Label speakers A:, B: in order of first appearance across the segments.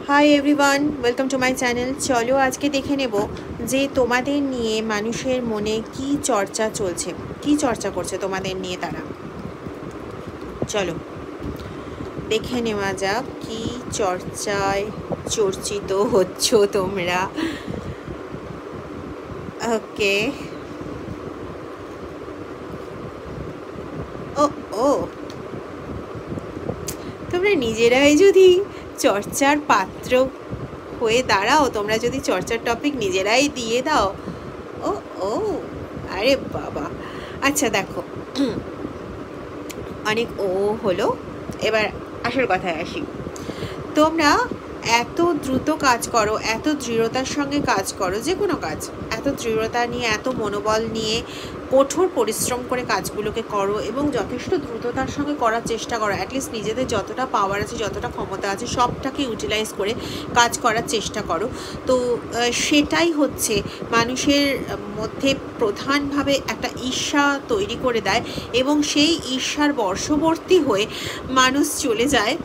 A: Hi everyone, welcome to my channel. চলো আজকে দেখে নেব যে তোমাদের নিয়ে মানুষের মনে কি চর্চা চলছে, কি চর্চা করছে তোমাদের নিয়ে তারা। চলো দেখে নেওয়া যাক কি চর্চায় চর্চিত হচ্ছ তোমরা। ওকে। ও ও তোমরা নিজেরাই যদি চর্চার পাত্র হয়ে দাঁড়াও, তোমরা যদি চর্চার টপিক নিজেরাই দিয়ে দাও। ও ও আরে বাবা। আচ্ছা দেখো, অনেক ও হলো, এবার আসল কথায় আসি। তোমরা এত দ্রুত কাজ করো, এত দৃঢ়তার সঙ্গে কাজ করো, যে কোনো কাজ এত দৃঢ়তা নিয়ে, এত মনোবল নিয়ে কঠোর পরিশ্রম করে কাজগুলোকে করো এবং যথেষ্ট দ্রুততার সঙ্গে করার চেষ্টা করো। অ্যাটলিস্ট নিজেদের যতটা পাওয়ার আছে, যতটা ক্ষমতা আছে, সবটাকে ইউটিলাইজ করে কাজ করার চেষ্টা করো। তো সেটাই হচ্ছে মানুষের মধ্যে প্রধানভাবে একটা ঈর্ষা তৈরি করে দেয় এবং সেই ঈর্ষার বর্ষবর্তী হয়ে মানুষ চলে যায়,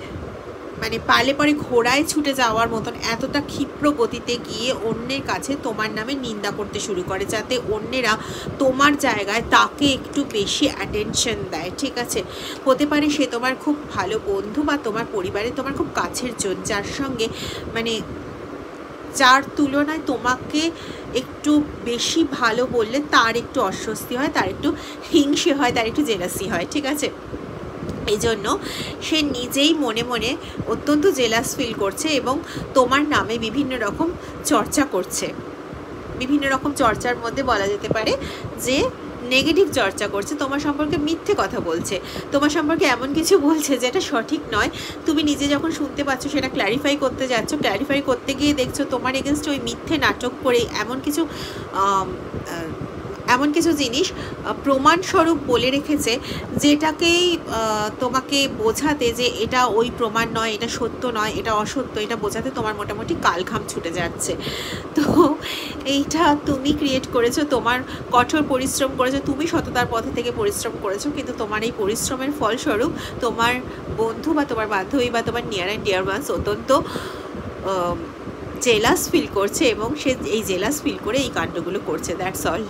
A: মানে পালে পরে ঘোড়ায় ছুটে যাওয়ার মতন এতটা ক্ষিপ্র গতিতে গিয়ে অন্যের কাছে তোমার নামে নিন্দা করতে শুরু করে, যাতে অন্যেরা তোমার জায়গায় তাকে একটু বেশি অ্যাটেনশন দেয়। ঠিক আছে, হতে পারে সে তোমার খুব ভালো বন্ধু বা তোমার পরিবারে তোমার খুব কাছের জন, যার সঙ্গে মানে যার তুলনায় তোমাকে একটু বেশি ভালো বললে তার একটু অস্বস্তি হয়, তার একটু হিংসে হয়, তার একটু জেলাসি হয়। ঠিক আছে, এই জন্য সে নিজেই মনে মনে অত্যন্ত জেলাস ফিল করছে এবং তোমার নামে বিভিন্ন রকম চর্চা করছে। বিভিন্ন রকম চর্চার মধ্যে বলা যেতে পারে যে নেগেটিভ চর্চা করছে, তোমার সম্পর্কে মিথ্যে কথা বলছে, তোমার সম্পর্কে এমন কিছু বলছে যেটা সঠিক নয়। তুমি নিজে যখন শুনতে পাচ্ছ, সেটা ক্ল্যারিফাই করতে যাচ্ছ, ক্ল্যারিফাই করতে গিয়ে দেখছো তোমার এগেনস্ট ওই মিথ্যে নাটক করে এমন কিছু জিনিস প্রমাণস্বরূপ বলে রেখেছে, যেটাকেই তোমাকে বোঝাতে যে এটা ওই প্রমাণ নয়, এটা সত্য নয়, এটা অসত্য, এটা বোঝাতে তোমার মোটামুটি কালঘাম ছুটে যাচ্ছে। তো এইটা তুমি ক্রিয়েট করেছো, তোমার কঠোর পরিশ্রম করেছো, তুমি সততার পথে থেকে পরিশ্রম করেছো, কিন্তু তোমার এই পরিশ্রমের ফলস্বরূপ তোমার বন্ধু বা তোমার বান্ধবী বা তোমার নিয়ার অ্যান্ড ডিয়ার ওয়ান্স অত্যন্ত জেলাস ফিল করছে এবং সে এই জেলাস ফিল করে এই কাণ্ডগুলো করছে। That's all.